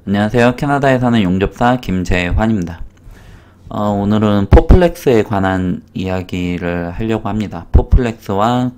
안녕하세요. 캐나다에 사는 용접사 김재환입니다. 오늘은 포플렉스에 관한 이야기를 하려고 합니다. 포플렉스와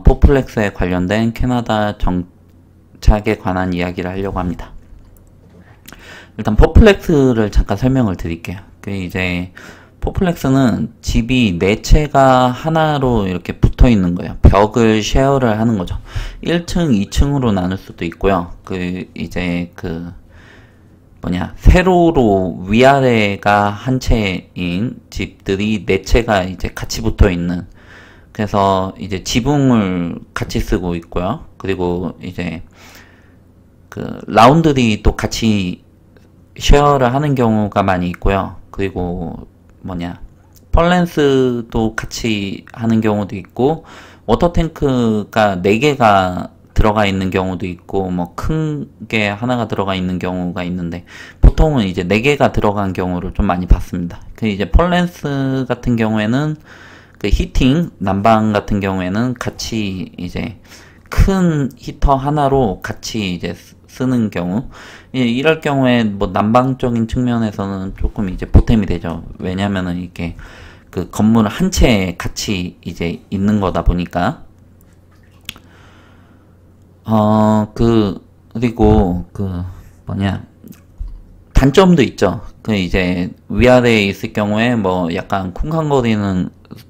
포플렉스에 관련된 캐나다 정착에 관한 이야기를 하려고 합니다. 일단 포플렉스를 잠깐 설명을 드릴게요. 포플렉스는 집이 네 채가 하나로 이렇게 붙어 있는 거예요. 벽을 쉐어를 하는 거죠. 1층, 2층으로 나눌 수도 있고요. 세로로 위아래가 한 채인 집들이 네 채가 이제 같이 붙어 있는, 그래서 이제 지붕을 같이 쓰고 있고요. 그리고 이제 라운드리 또 같이 쉐어를 하는 경우가 많이 있고요. 그리고 펄렌스도 같이 하는 경우도 있고, 워터탱크가 4개가 들어가 있는 경우도 있고, 큰 게 하나가 들어가 있는 경우가 있는데, 보통은 이제 4개가 들어간 경우를 좀 많이 봤습니다. 이제 펄렌스 같은 경우에는, 히팅, 난방 같은 경우에는 같이 이제 큰 히터 하나로 같이 이제 쓰는 경우, 이럴 경우에 난방적인 측면에서는 조금 이제 보탬이 되죠. 왜냐면은 이게 건물 한 채에 같이 이제 있는 거다 보니까. 그리고 단점도 있죠. 이제 위아래에 있을 경우에 약간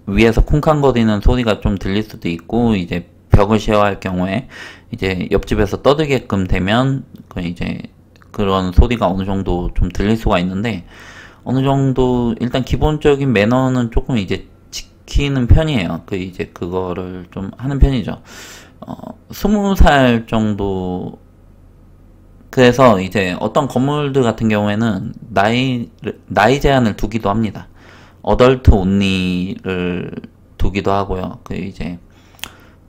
위에서 쿵쾅거리는 소리가 좀 들릴 수도 있고, 이제 벽을 쉐어할 경우에 이제 옆집에서 떠들게끔 되면 이제 그런 소리가 어느 정도 좀 들릴 수가 있는데, 어느 정도 일단 기본적인 매너는 조금 이제 지키는 편이에요. 이제 그거를 좀 하는 편이죠. 20살 정도. 그래서 이제 어떤 건물들 같은 경우에는 나이 제한을 두기도 합니다. 어덜트 온리를 두기도 하고요. 이제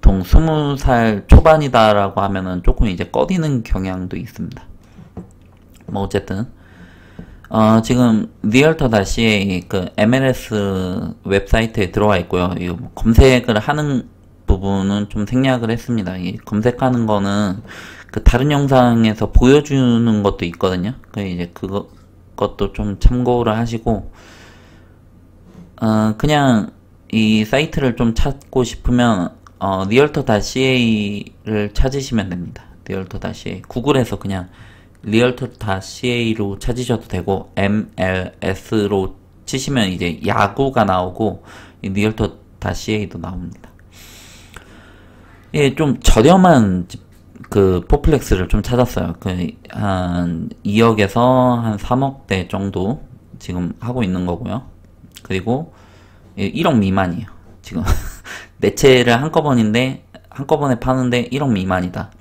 20살 초반이다라고 하면은 조금 이제 꺼리는 경향도 있습니다. 어쨌든 지금 realtor.ca MLS 웹사이트에 들어와 있고요. 이거 검색을 하는 부분은 좀 생략을 했습니다. 이 검색하는 거는 다른 영상에서 보여주는 것도 있거든요. 이제 그것도 좀 참고를 하시고, 그냥 이 사이트를 좀 찾고 싶으면 realtor.ca를 찾으시면 됩니다. realtor.ca 구글에서 그냥 realtor.ca로 찾으셔도 되고, MLS로 치시면 이제 야구가 나오고 realtor.ca도 나옵니다. 좀 저렴한 포플렉스를 좀 찾았어요. 한 2억에서 한 3억대 정도 지금 하고 있는 거고요. 그리고 1억 미만이에요. 지금 네 채를 한꺼번에 파는데 1억 미만이다.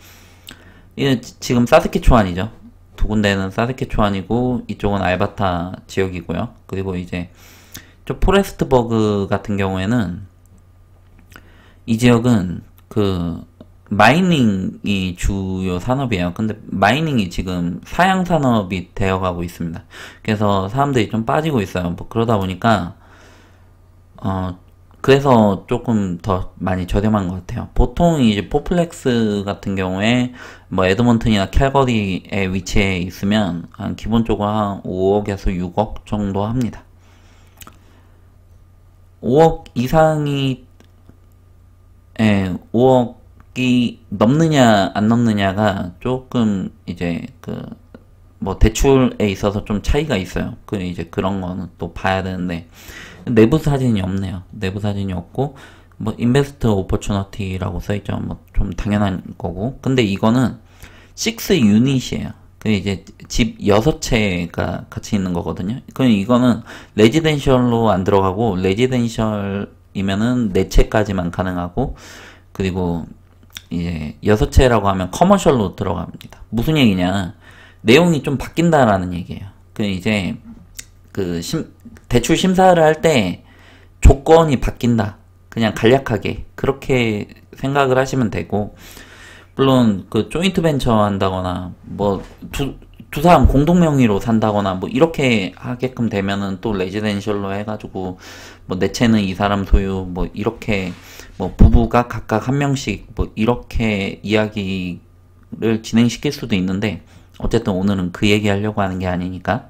지금 사스케추안이죠. 두 군데는 사스케추안이고, 이쪽은 알버타 지역이고요. 그리고 이제 저 포레스트버그 같은 경우에는, 이 지역은 마이닝이 주요 산업이에요. 근데 마이닝이 지금 사양 산업이 되어가고 있습니다. 그래서 사람들이 좀 빠지고 있어요. 그러다 보니까 그래서 조금 더 많이 저렴한 것 같아요. 보통 이제 포플렉스 같은 경우에 에드먼튼이나 캘거리에 위치해 있으면 기본적으로 한 5억에서 6억 정도 합니다. 5억 이상이 5억이 넘느냐 안 넘느냐가 조금 이제 대출에 있어서 좀 차이가 있어요. 이제 그런 거는 또 봐야 되는데, 내부 사진이 없네요. 내부 사진이 없고, 인베스트 오퍼추너티라고 써있죠. 좀 당연한 거고. 근데 이거는 6 유닛이에요. 이제 집 6채가 같이 있는 거거든요. 이거는 레지덴셜로 안 들어가고, 레지덴셜이면은 4채까지만 가능하고, 그리고 이제 6채라고 하면 커머셜로 들어갑니다. 무슨 얘기냐? 내용이 좀 바뀐다라는 얘기예요. 이제 대출 심사를 할 때 조건이 바뀐다. 그냥 간략하게 그렇게 생각을 하시면 되고, 물론 조인트 벤처 한다거나 두 사람 공동 명의로 산다거나 이렇게 하게끔 되면은 또 레지덴셜로 해가지고 내 채는 이 사람 소유 이렇게 부부가 각각 한 명씩 이렇게 이야기를 진행시킬 수도 있는데, 어쨌든 오늘은 그 얘기 하려고 하는 게 아니니까.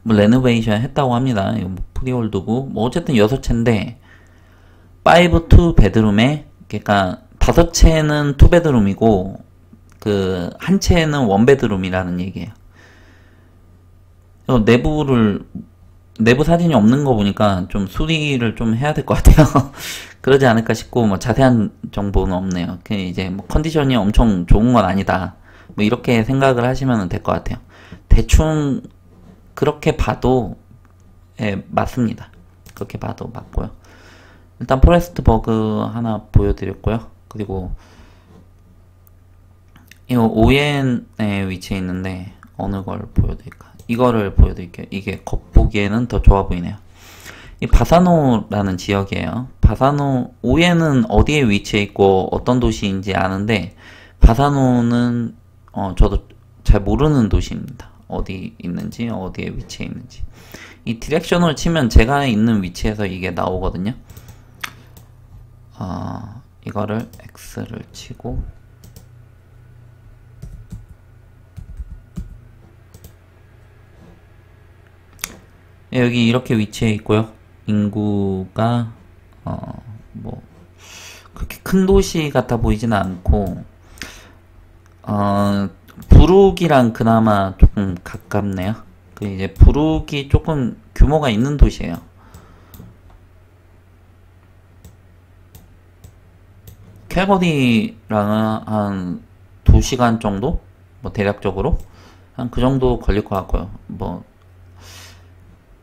뭐 레노베이션 했다고 합니다. 이거 뭐 프리홀드고 뭐 어쨌든 6채인데 5 2 베드룸에, 그러니까 5채는 2 베드룸이고 그 한 채는 1 베드룸이라는 얘기예요. 내부 사진이 없는 거 보니까 좀 수리를 좀 해야 될 것 같아요. 그러지 않을까 싶고, 뭐 자세한 정보는 없네요. 그 이제 뭐 컨디션이 엄청 좋은 건 아니다, 뭐 이렇게 생각을 하시면 될 것 같아요. 대충 그렇게 봐도 맞습니다. 그렇게 봐도 맞고요. 일단 포레스트 버그 하나 보여드렸고요. 그리고 이 ON에 위치해 있는데 어느 걸 보여드릴까? 이거를 보여드릴게요. 이게 겉보기에는 더 좋아 보이네요. 이 바사노라는 지역이에요. 바사노, ON은 어디에 위치해 있고 어떤 도시인지 아는데 바사노는 저도 잘 모르는 도시입니다. 어디 있는지, 어디에 위치해 있는지. 이 디렉션으로 치면 제가 있는 위치에서 이게 나오거든요. 이거를 X를 치고 여기 이렇게 위치해 있고요. 인구가 뭐 그렇게 큰 도시 같아 보이지는 않고 부룩이랑 그나마 조금 가깝네요. 그 이제 부룩이 조금 규모가 있는 도시예요. 캘거리랑은 한 2시간 정도? 뭐 대략적으로 한 그 정도 걸릴 것 같고요. 뭐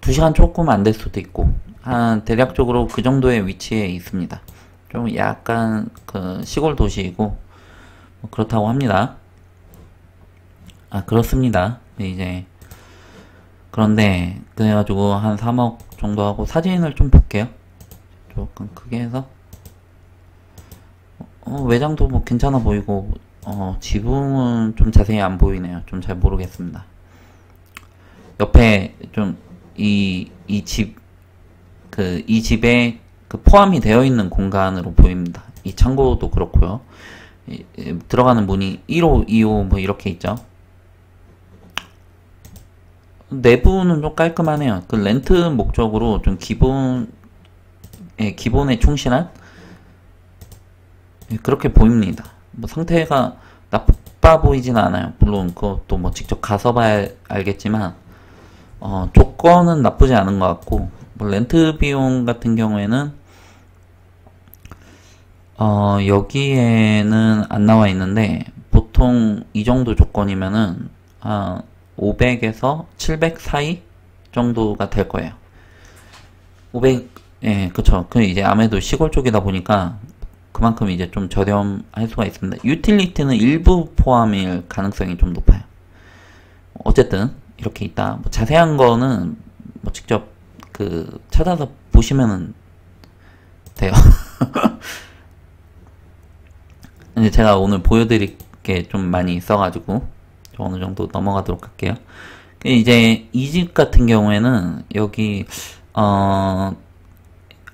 2시간 조금 안 될 수도 있고, 한 대략적으로 그 정도의 위치에 있습니다. 좀 약간 그 시골 도시이고 뭐 그렇다고 합니다. 그렇습니다. 이제 그런데 그래가지고 한 3억 정도 하고, 사진을 좀 볼게요. 조금 크게 해서 외장도 뭐 괜찮아 보이고 지붕은 좀 자세히 안 보이네요. 좀 잘 모르겠습니다. 옆에 좀 이 집에 그 포함이 되어 있는 공간으로 보입니다. 이 창고도 그렇고요. 들어가는 문이 1호, 2호 뭐 이렇게 있죠. 내부는 좀 깔끔하네요. 그 렌트 목적으로 좀 기본에 충실한 그렇게 보입니다. 뭐 상태가 나빠 보이진 않아요. 물론 그것도 뭐 직접 가서 봐야 알겠지만 조건은 나쁘지 않은 것 같고, 뭐 렌트 비용 같은 경우에는 여기에는 안 나와 있는데 보통 이 정도 조건이면은 500에서 700 사이 정도가 될 거예요. 500, 예, 그쵸. 그 이제 아무래도 시골 쪽이다 보니까 그만큼 이제 좀 저렴할 수가 있습니다. 유틸리티는 일부 포함일 가능성이 좀 높아요. 어쨌든 이렇게 있다. 뭐 자세한 거는 뭐 직접 찾아서 보시면은 돼요. 이제 제가 오늘 보여드릴 게 좀 많이 있어가지고 어느 정도 넘어가도록 할게요. 이제 이 집 같은 경우에는 여기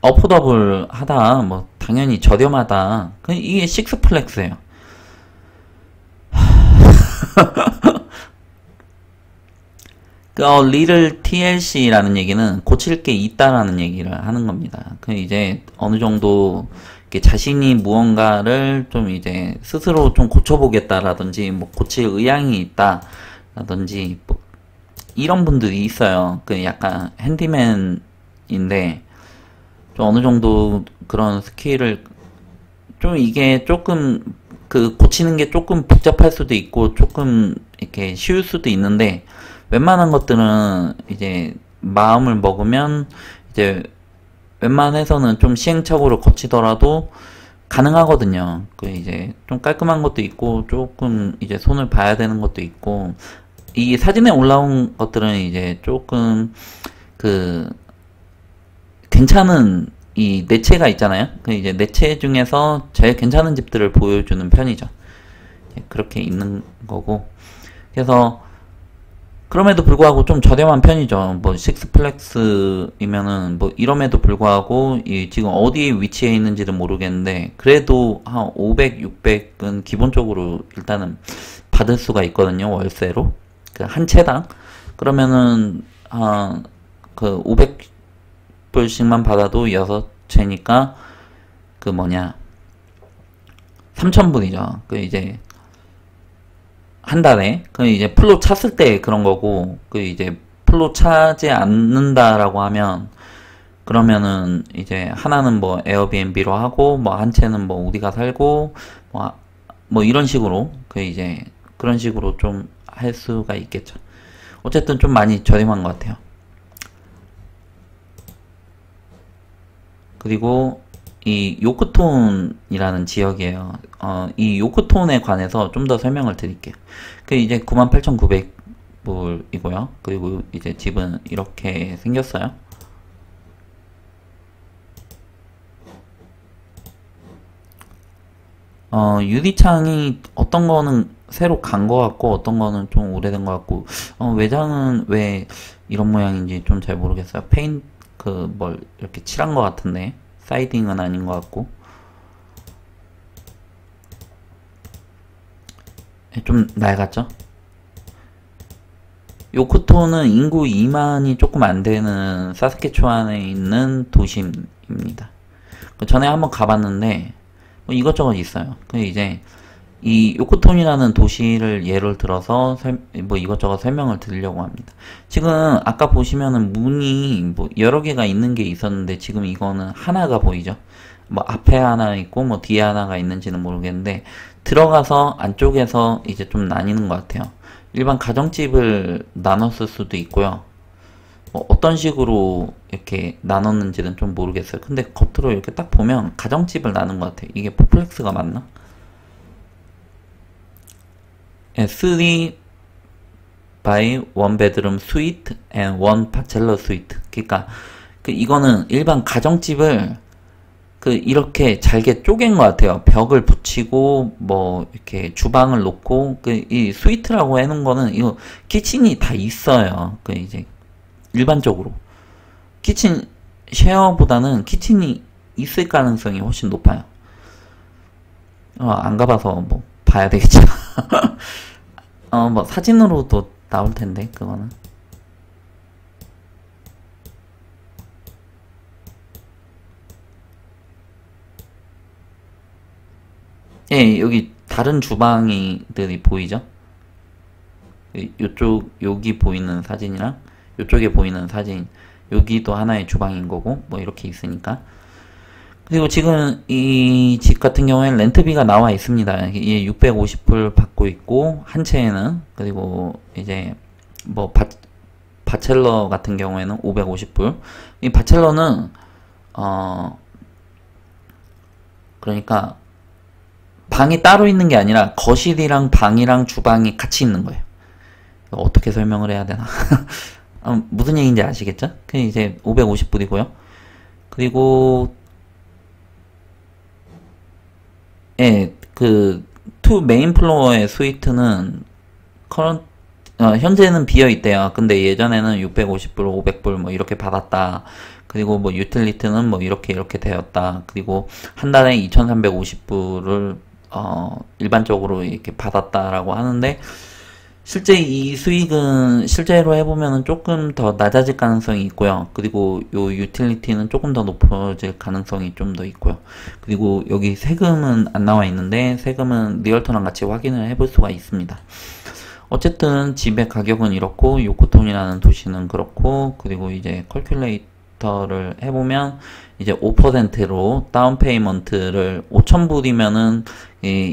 어포더블 하다, 뭐 당연히 저렴하다. 이게 식스플렉스예요. 리를 TLC라는 얘기는 고칠 게 있다라는 얘기를 하는 겁니다. 이제 어느 정도 자신이 무언가를 좀 이제 스스로 좀 고쳐보겠다라든지, 뭐 고칠 의향이 있다라든지, 뭐 이런 분들이 있어요. 약간 핸디맨인데 좀 어느 정도 그런 스킬을 좀, 이게 조금 고치는 게 조금 복잡할 수도 있고 조금 이렇게 쉬울 수도 있는데, 웬만한 것들은 이제 마음을 먹으면 이제 웬만해서는 좀 시행착오를 거치더라도 가능하거든요. 이제 좀 깔끔한 것도 있고 조금 이제 손을 봐야 되는 것도 있고, 이 사진에 올라온 것들은 이제 조금 괜찮은 이 내체가 있잖아요. 이제 내체 중에서 제일 괜찮은 집들을 보여주는 편이죠. 그렇게 있는 거고, 그래서 그럼에도 불구하고 좀 저렴한 편이죠. 뭐 식스플렉스이면은 뭐 이럼에도 불구하고 이 지금 어디에 위치해 있는지는 모르겠는데 그래도 한 500, 600은 기본적으로 일단은 받을 수가 있거든요. 월세로 그 한 채당. 그러면은 그 500불씩만 받아도 6채니까 그 뭐냐 3,000불이죠. 그 이제 한 달에 그 이제 풀로 찼을 때 그런 거고 그 이제 풀로 차지 않는다라고 하면 그러면은 이제 하나는 뭐 에어비앤비로 하고 뭐 한 채는 뭐 우리가 살고 뭐 이런 식으로 그 이제 그런 식으로 좀 할 수가 있겠죠. 어쨌든 좀 많이 저렴한 것 같아요. 그리고 이 요크톤이라는 지역이에요. 이 요크톤에 관해서 좀 더 설명을 드릴게요. 그 이제 98,900불이고요. 그리고 이제 집은 이렇게 생겼어요. 유리창이 어떤 거는 새로 간 거 같고 어떤 거는 좀 오래된 거 같고 외장은 왜 이런 모양인지 좀 잘 모르겠어요. 페인 그 뭘 이렇게 칠한 거 같은데 사이딩은 아닌 것 같고 좀 낡았죠? 요크토는 인구 2만이 조금 안 되는 사스케추안에 있는 도시입니다. 그 전에 한번 가봤는데 뭐 이것저것 있어요. 그 이제 이 요코톤이라는 도시를 예를 들어서 뭐 이것저것 설명을 드리려고 합니다. 지금 아까 보시면은 문이 뭐 여러 개가 있는 게 있었는데 지금 이거는 하나가 보이죠? 뭐 앞에 하나 있고 뭐 뒤에 하나가 있는지는 모르겠는데 들어가서 안쪽에서 이제 좀 나뉘는 것 같아요. 일반 가정집을 나눴을 수도 있고요. 뭐 어떤 식으로 이렇게 나눴는지는 좀 모르겠어요. 근데 겉으로 이렇게 딱 보면 가정집을 나눈 것 같아요. 이게 포플렉스가 맞나? 예, 3 by 1 bedroom suite and 1 bachelor suite. 그러니까 그 이거는 일반 가정집을 그 이렇게 잘게 쪼갠 것 같아요. 벽을 붙이고 뭐 이렇게 주방을 놓고 그 이 스위트라고 해놓은 거는 이거 키친이 다 있어요. 그 이제 일반적으로 키친 쉐어보다는 키친이 있을 가능성이 훨씬 높아요. 안 가봐서 뭐 봐야 되겠죠. 뭐 사진으로도 나올 텐데 그거는. 예, 여기 다른 주방이들이 보이죠? 요쪽 여기 보이는 사진이랑 요쪽에 보이는 사진, 여기도 하나의 주방인 거고 뭐 이렇게 있으니까. 그리고 지금 이 집 같은 경우에는 렌트비가 나와 있습니다. 이게 650불 받고 있고 한 채에는. 그리고 이제 뭐 바첼러 같은 경우에는 550불. 이 바첼러는 그러니까 방이 따로 있는 게 아니라 거실이랑 방이랑 주방이 같이 있는 거예요. 어떻게 설명을 해야 되나? 무슨 얘기인지 아시겠죠? 그 이제 550불이고요. 그리고 예, 그 투 메인 플로어의 스위트는 현재는 비어 있대요. 근데 예전에는 650불, 500불 뭐 이렇게 받았다. 그리고 뭐 유틸리티는 뭐 이렇게 되었다. 그리고 한 달에 2,350불을 일반적으로 이렇게 받았다라고 하는데 실제 이 수익은 실제로 해보면은 조금 더 낮아질 가능성이 있고요. 그리고 요 유틸리티는 조금 더 높아질 가능성이 좀 더 있고요. 그리고 여기 세금은 안 나와 있는데 세금은 리얼터랑 같이 확인을 해볼 수가 있습니다. 어쨌든 집의 가격은 이렇고 요코톤이라는 도시는 그렇고 그리고 이제 컬큘레이터를 해보면 이제 5%로 다운 페이먼트를 5,000불이면은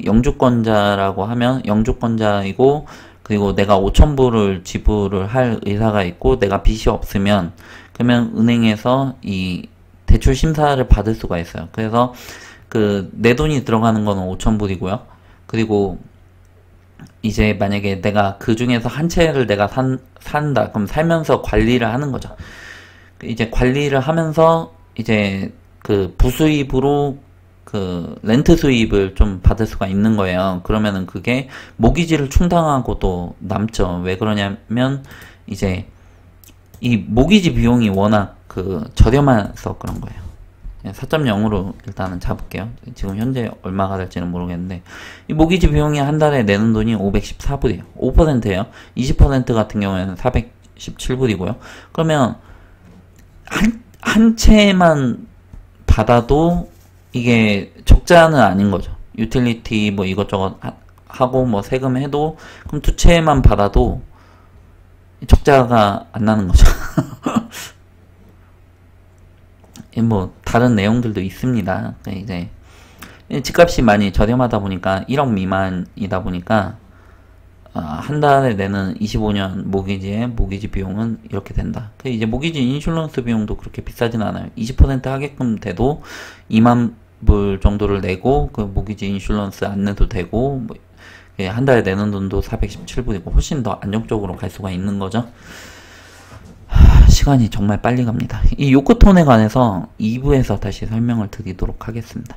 영주권자라고 하면 영주권자이고 그리고 내가 5,000불을 지불을 할 의사가 있고 내가 빚이 없으면 그러면 은행에서 이 대출 심사를 받을 수가 있어요. 그래서 그 내 돈이 들어가는 거는 5,000불이고요. 그리고 이제 만약에 내가 그 중에서 한 채를 내가 산다. 그럼 살면서 관리를 하는 거죠. 이제 관리를 하면서 이제 그 부수입으로 그 렌트 수입을 좀 받을 수가 있는 거예요. 그러면은 그게 모기지를 충당하고도 남죠. 왜 그러냐면 이제 이 모기지 비용이 워낙 그 저렴해서 그런 거예요. 4.0으로 일단은 잡을게요. 지금 현재 얼마가 될지는 모르겠는데 이 모기지 비용이 한 달에 내는 돈이 514불이에요. 5%예요. 20% 같은 경우에는 417불이고요. 그러면 한 채만 받아도 이게 적자는 아닌 거죠. 유틸리티 뭐 이것저것 하고 뭐 세금 해도 그럼 두 채만 받아도 적자가 안 나는 거죠. 뭐 다른 내용들도 있습니다. 이제 집값이 많이 저렴하다 보니까 1억 미만이다 보니까 한 달에 내는 25년 모기지의 모기지 비용은 이렇게 된다. 이제 모기지 인슐런스 비용도 그렇게 비싸진 않아요. 20% 하게끔 돼도 2만 불 정도를 내고 그 모기지 인슐런스 안 내도 되고 뭐 한 달에 내는 돈도 417불이고 훨씬 더 안정적으로 갈 수가 있는 거죠. 시간이 정말 빨리 갑니다. 이 요크톤에 관해서 2부에서 다시 설명을 드리도록 하겠습니다.